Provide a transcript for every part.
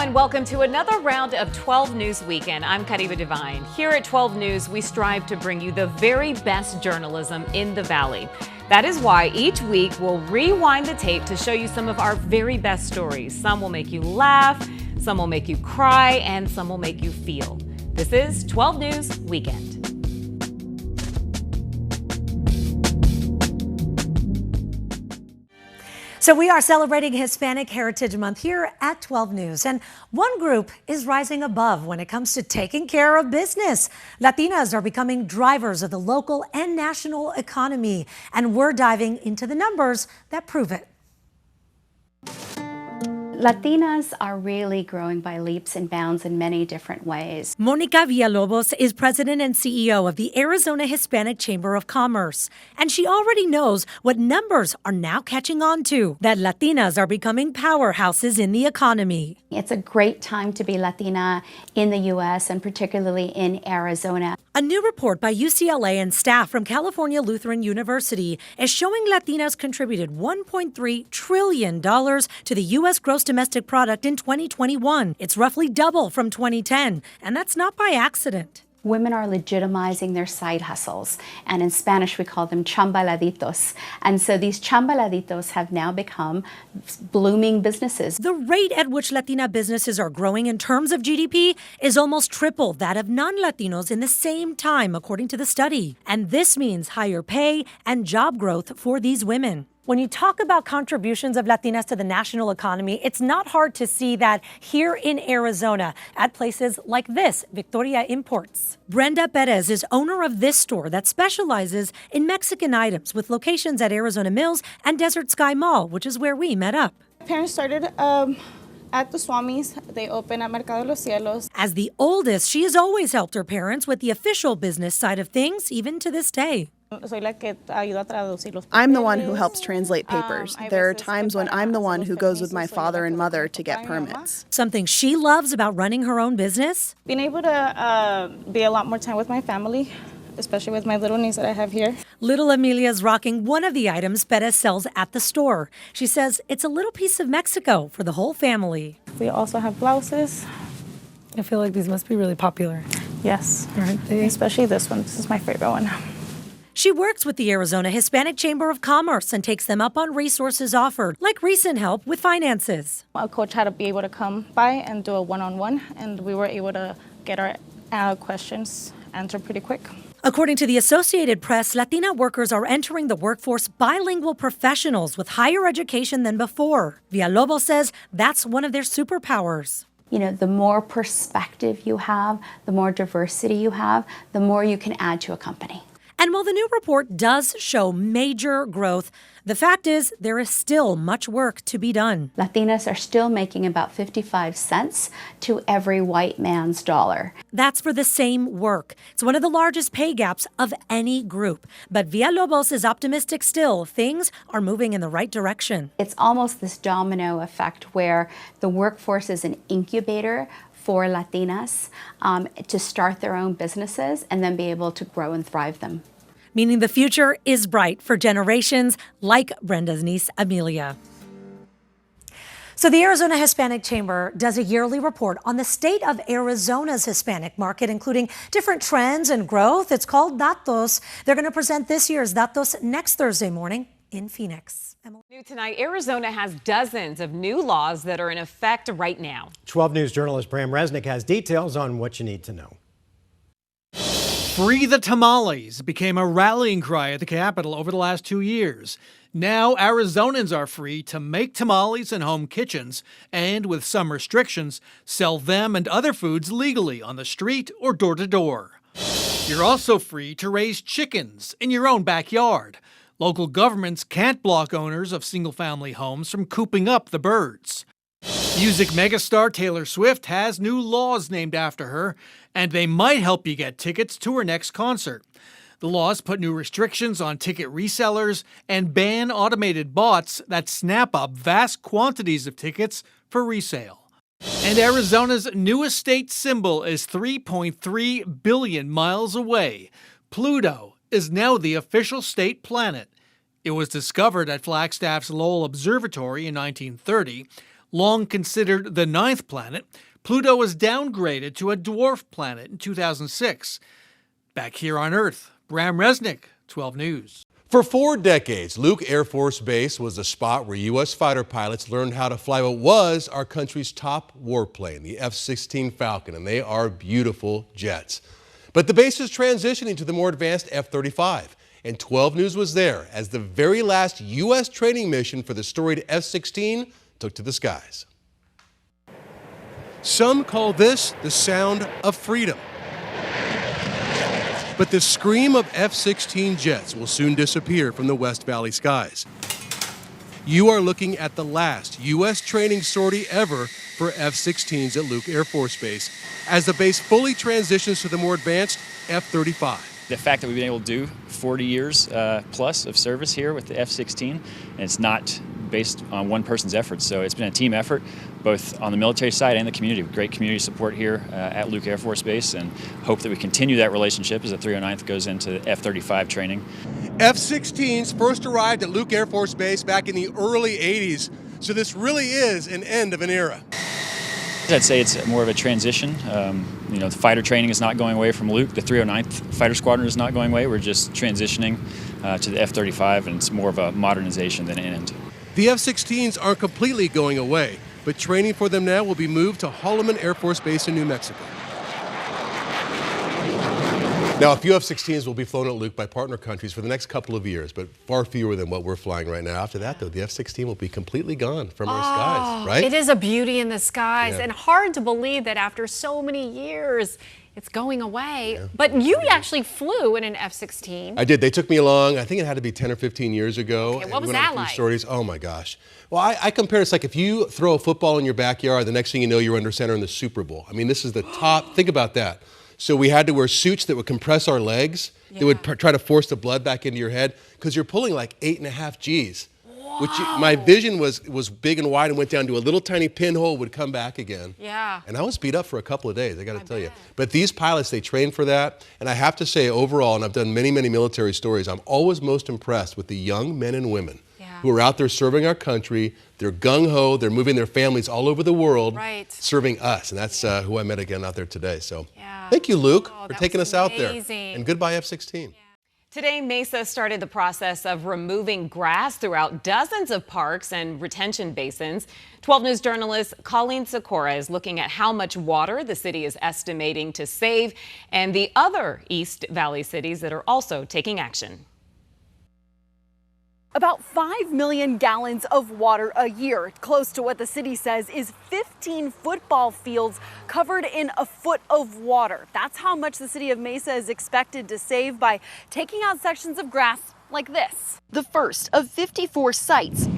everyone. Welcome to another round of 12 News Weekend. I'm Caribe Divine. Here at 12 News, we strive to bring you the very best journalism in the Valley. That is why each week we'll rewind the tape to show you some of our very best stories. Some will make you laugh, some will make you cry, and some will make you feel. This is 12 News Weekend. So we are celebrating Hispanic Heritage Month here at 12 News. And one group is rising above when it comes to taking care of business. Latinas are becoming drivers of the local and national economy. And we're diving into the numbers that prove it. Latinas are really growing by leaps and bounds in many different ways. Mónica Villalobos is president and CEO of the Arizona Hispanic Chamber of Commerce. And she already knows what numbers are now catching on to, that Latinas are becoming powerhouses in the economy. It's a great time to be Latina in the U.S. and particularly in Arizona. A new report by UCLA and staff from California Lutheran University is showing Latinas contributed $1.3 trillion to the U.S. gross domestic product in 2021. It's roughly double from 2010, and that's not by accident. Women are legitimizing their side hustles, and in Spanish we call them chambaladitos. And so these chambaladitos have now become blooming businesses. The rate at which Latina businesses are growing in terms of GDP is almost triple that of non-Latinos in the same time, according to the study. And this means higher pay and job growth for these women. When you talk about contributions of Latinas to the national economy, it's not hard to see that here in Arizona at places like this, Victoria Imports. Brenda Perez is owner of this store that specializes in Mexican items with locations at Arizona Mills and Desert Sky Mall, which is where we met up. My parents started at the Swamis. They opened at Mercado de los Cielos. As the oldest, she has always helped her parents with the official business side of things, even to this day. I'm the one who helps translate papers. There are times when I'm the one who goes with my father and mother to get permits. Something she loves about running her own business? Being able to be a lot more time with my family, especially with my little niece that I have here. Little Amelia's rocking one of the items Perez sells at the store. She says it's a little piece of Mexico for the whole family. We also have blouses. I feel like these must be really popular. Yes, Aren't they? especially this one. This is my favorite one. She works with the Arizona Hispanic Chamber of Commerce and takes them up on resources offered, like recent help with finances. A coach had to be able to come by and do a one-on-one, and we were able to get our questions answered pretty quick. According to the Associated Press, Latina workers are entering the workforce bilingual professionals with higher education than before. Villalobos says that's one of their superpowers. You know, the more perspective you have, the more diversity you have, the more you can add to a company. And while the new report does show major growth, the fact is there is still much work to be done. Latinas are still making about 55 cents to every white man's dollar. That's for the same work. It's one of the largest pay gaps of any group. But Villalobos is optimistic still. Things are moving in the right direction. It's almost this domino effect where the workforce is an incubator for Latinas to start their own businesses and then be able to grow and thrive them. Meaning the future is bright for generations like Brenda's niece, Amelia. So the Arizona Hispanic Chamber does a yearly report on the state of Arizona's Hispanic market, including different trends and growth. It's called Datos. They're going to present this year's Datos next Thursday morning in Phoenix. New tonight, Arizona has dozens of new laws that are in effect right now. 12 News journalist Bram Resnick has details on what you need to know. Free the tamales became a rallying cry at the Capitol over the last 2 years. Now Arizonans are free to make tamales in home kitchens and, with some restrictions, sell them and other foods legally on the street or door to door. You're also free to raise chickens in your own backyard. Local governments can't block owners of single-family homes from cooping up the birds. Music megastar Taylor Swift has new laws named after her, and they might help you get tickets to her next concert. The laws put new restrictions on ticket resellers and ban automated bots that snap up vast quantities of tickets for resale. And Arizona's newest state symbol is 3.3 billion miles away. Pluto is now the official state planet. It was discovered at Flagstaff's Lowell Observatory in 1930. Long considered the ninth planet, Pluto was downgraded to a dwarf planet in 2006. Back here on Earth, Bram Resnick, 12 News. For 4 decades, Luke Air Force Base was the spot where U.S. fighter pilots learned how to fly what was our country's top warplane, the F-16 Falcon, and they are beautiful jets. But the base is transitioning to the more advanced F-35, and 12 News was there as the very last U.S. training mission for the storied F-16 took to the skies. Some call this the sound of freedom. But the scream of F-16 jets will soon disappear from the West Valley skies. You are looking at the last U.S. training sortie ever for F-16s at Luke Air Force Base as the base fully transitions to the more advanced F-35. The fact that we've been able to do 40 years plus of service here with the F-16, and it's not based on one person's efforts. So it's been a team effort, both on the military side and the community. Great community support here at Luke Air Force Base, and hope that we continue that relationship as the 309th goes into F-35 training. F-16s first arrived at Luke Air Force Base back in the early 80s, so this really is an end of an era. I'd say it's more of a transition. The fighter training is not going away from Luke. The 309th Fighter Squadron is not going away. We're just transitioning to the F-35, and it's more of a modernization than an end. The F-16s aren't completely going away, but training for them now will be moved to Holloman Air Force Base in New Mexico. Now, a few F-16s will be flown at Luke by partner countries for the next couple of years, but far fewer than what we're flying right now. After that, though, the F-16 will be completely gone from our skies, right? It is a beauty in the skies, Yeah. and hard to believe that after so many years, it's going away. Yeah. But you actually flew in an F-16. I did. They took me along. I think it had to be 10 or 15 years ago. Okay, what was that like? Stories. Oh, my gosh. Well, I compare it's like if you throw a football in your backyard, the next thing you know, you're under center in the Super Bowl. I mean, this is the top. Think about that. So we had to wear suits that would compress our legs, that would try to force the blood back into your head, because you're pulling like 8.5 Gs. Which my vision was big and wide and went down to a little tiny pinhole, would come back again. Yeah. And I was beat up for a couple of days, I got to tell you. But these pilots, they train for that. And I have to say, overall, and I've done many, many military stories, I'm always most impressed with the young men and women who are out there serving our country. They're gung-ho. They're moving their families all over the world, serving us. And that's who I met again out there today. So thank you, Luke, for taking us out there. And goodbye, F-16. Today, Mesa started the process of removing grass throughout dozens of parks and retention basins. 12 News journalist Colleen Sikora is looking at how much water the city is estimating to save and the other East Valley cities that are also taking action. About 5 million gallons of water a year, close to what the city says is 15 football fields covered in a foot of water. That's how much the city of Mesa is expected to save by taking out sections of grass like this. The first of 54 sites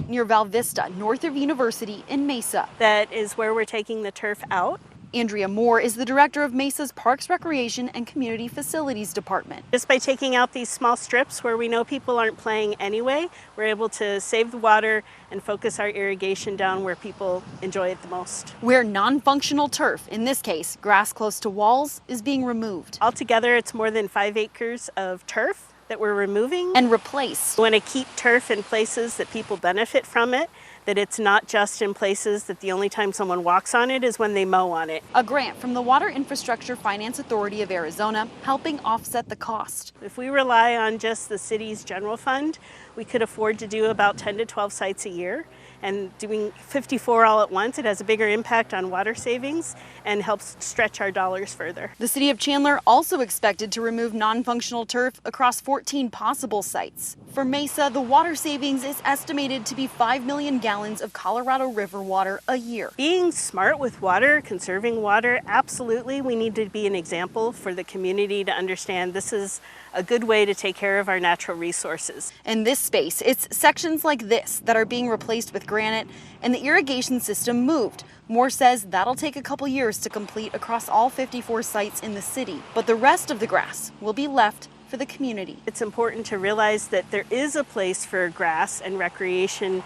near Val Vista, north of University in Mesa. That is where we're taking the turf out. Andrea Moore is the director of Mesa's Parks, Recreation, and Community Facilities Department. Just by taking out these small strips where we know people aren't playing anyway, we're able to save the water and focus our irrigation down where people enjoy it the most. Where non-functional turf, in this case grass close to walls, is being removed. Altogether, it's more than 5 acres of turf that we're removing and replace. We want to keep turf in places that people benefit from it, that it's not just in places that the only time someone walks on it is when they mow on it. A grant from the Water Infrastructure Finance Authority of Arizona helping offset the cost. If we rely on just the city's general fund, we could afford to do about 10 to 12 sites a year. And doing 54 all at once, it has a bigger impact on water savings and helps stretch our dollars further. The city of Chandler also expected to remove non-functional turf across 14 possible sites. For Mesa, the water savings is estimated to be 5 million gallons of Colorado River water a year. Being smart with water, conserving water, absolutely. We need to be an example for the community to understand this is a good way to take care of our natural resources. In this space, it's sections like this that are being replaced with granite and the irrigation system moved. Moore says that'll take a couple years to complete across all 54 sites in the city, but the rest of the grass will be left for the community. It's important to realize that there is a place for grass and recreation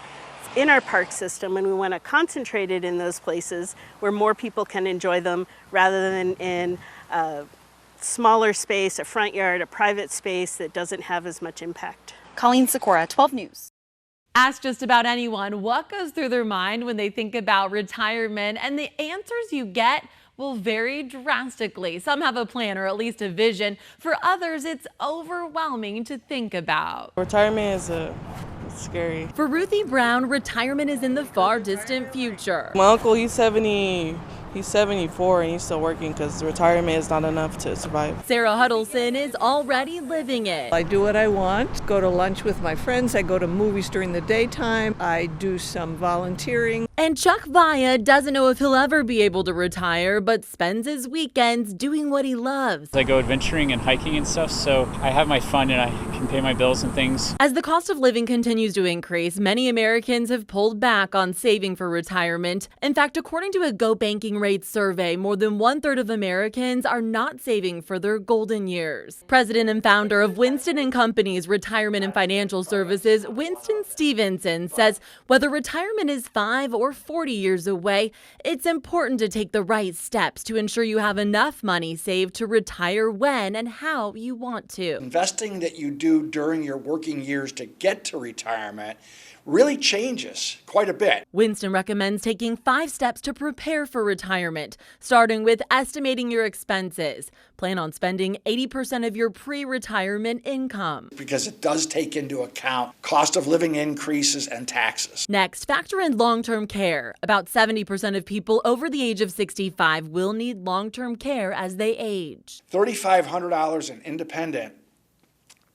in our park system, and we want to concentrate it in those places where more people can enjoy them rather than in smaller space, a front yard, a private space that doesn't have as much impact. Colleen Sikora, 12 News. Ask just about anyone what goes through their mind when they think about retirement, and the answers you get will vary drastically. Some have a plan or at least a vision. For others, it's overwhelming to think about. Retirement is scary. For Ruthie Brown, retirement is in the far distant future. My uncle, he's 74 and he's still working because retirement is not enough to survive. Sarah Huddleston is already living it. I do what I want, go to lunch with my friends, I go to movies during the daytime, I do some volunteering. And Chuck Vaya doesn't know if he'll ever be able to retire, but spends his weekends doing what he loves. I go adventuring and hiking and stuff, so I have my fun and I can pay my bills and things. As the cost of living continues to increase, many Americans have pulled back on saving for retirement. In fact, according to a Go Banking Rates survey, more than 1/3 of Americans are not saving for their golden years. President and founder of Winston & Company's Retirement and Financial Services, Winston Stevenson, says whether retirement is 5 or 40 years away, it's important to take the right steps to ensure you have enough money saved to retire when and how you want to. Investing that you do during your working years to get to retirement really changes quite a bit. Winston recommends taking 5 steps to prepare for retirement, starting with estimating your expenses. Plan on spending 80% of your pre-retirement income. Because it does take into account cost of living increases and taxes. Next, factor in long-term care. About 70% of people over the age of 65 will need long-term care as they age. $3,500 in independent,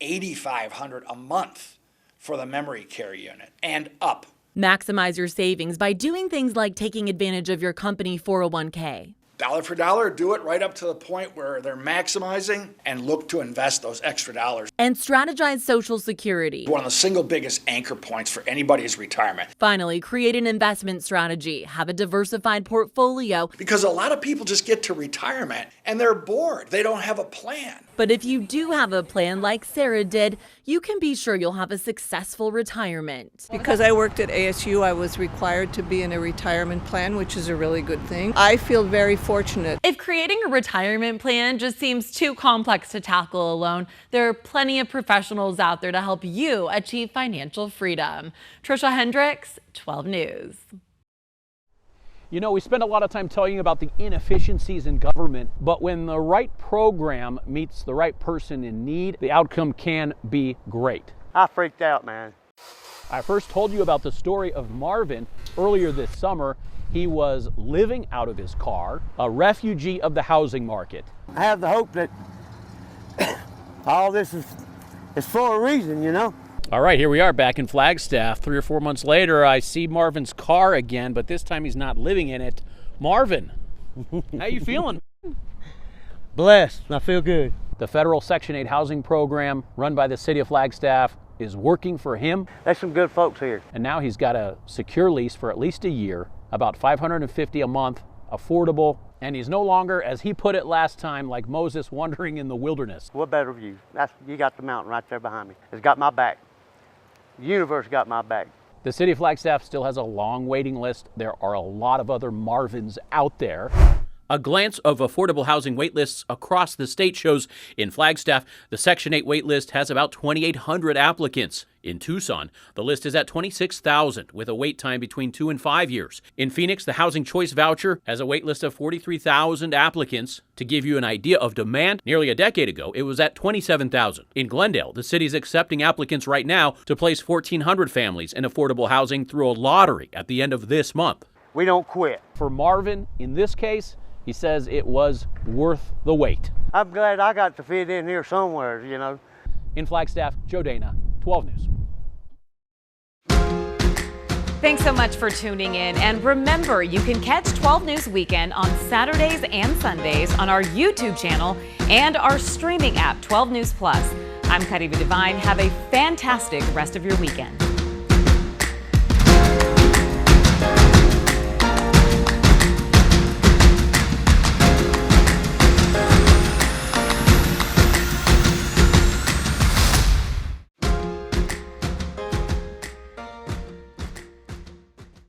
$8,500 a month for the memory care unit and up. Maximize your savings by doing things like taking advantage of your company 401k. Dollar for dollar, do it right up to the point where they're maximizing and look to invest those extra dollars. And strategize Social Security. One of the single biggest anchor points for anybody's retirement. Finally, create an investment strategy. Have a diversified portfolio. Because a lot of people just get to retirement and they're bored. They don't have a plan. But if you do have a plan like Sarah did, you can be sure you'll have a successful retirement. Because I worked at ASU, I was required to be in a retirement plan, which is a really good thing. I feel very fortunate. If creating a retirement plan just seems too complex to tackle alone, there are plenty of professionals out there to help you achieve financial freedom. Trisha Hendricks, 12 News. You know, we spend a lot of time talking about the inefficiencies in government, but when the right program meets the right person in need, the outcome can be great. I freaked out, man. I first told you about the story of Marvin earlier this summer. He was living out of his car, a refugee of the housing market. I have the hope that all this is for a reason, you know? All right, here we are back in Flagstaff. 3 or 4 months later, I see Marvin's car again, but this time he's not living in it. Marvin, how you feeling? Blessed. I feel good. The federal Section 8 housing program run by the city of Flagstaff is working for him. There's some good folks here. And now he's got a secure lease for at least a year, about $550 a month, affordable, and he's no longer, as he put it last time, like Moses wandering in the wilderness. What better view? You got the mountain right there behind me. It's got my back. The universe got my back. The city of Flagstaff still has a long waiting list. There are a lot of other Marvins out there. A glance of affordable housing wait lists across the state shows in Flagstaff, the Section 8 wait list has about 2,800 applicants. In Tucson, the list is at 26,000 with a wait time between 2 and 5 years. In Phoenix, the Housing Choice Voucher has a wait list of 43,000 applicants. To give you an idea of demand, nearly a decade ago, it was at 27,000. In Glendale, the city's accepting applicants right now to place 1,400 families in affordable housing through a lottery at the end of this month. We don't quit. For Marvin, in this case, he says it was worth the wait. I'm glad I got to fit in here somewhere, you know. In Flagstaff, Joe Dana, 12 News. Thanks so much for tuning in. And remember, you can catch 12 News Weekend on Saturdays and Sundays on our YouTube channel and our streaming app, 12 News Plus. I'm Kariba Divine. Have a fantastic rest of your weekend.